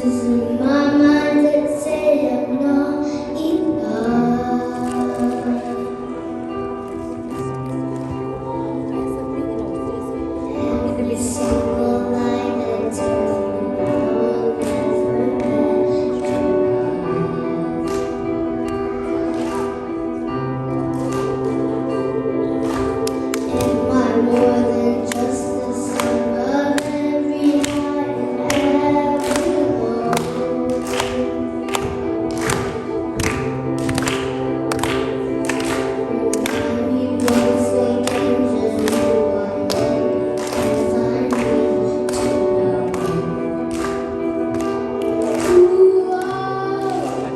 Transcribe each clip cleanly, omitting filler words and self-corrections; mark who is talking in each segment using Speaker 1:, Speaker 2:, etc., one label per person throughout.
Speaker 1: voices in my mind that say I'm not enough. Every single line that tells me I'll never let you go. Am I more than just the sum of every high and every low? Remind me once again just who I am, 'cause I need to know. Ooh, oh,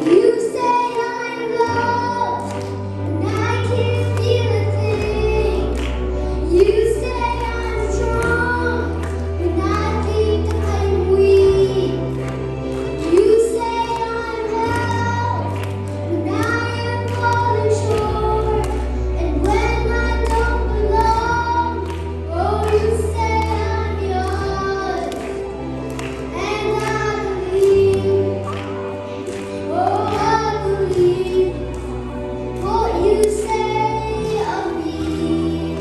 Speaker 1: you say I'm loved, and I can't feel a thing. You say I'm strong, and I think I'm weak. You say I'm held, and I am falling short. And when I don't belong, oh, you say I'm yours. And I believe, oh, I believe what you say of me.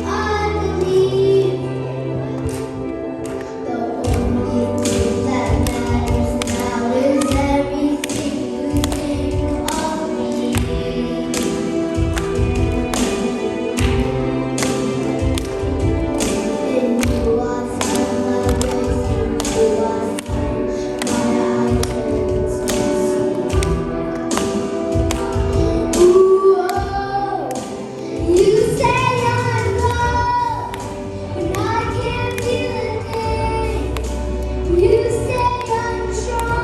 Speaker 1: I believe the only thing that matters now is everything you think of me. In you I find my grace, in you I find my identity. Ooh, oh, you say I'm loved, and I can't feel a thing. You say I'm strong.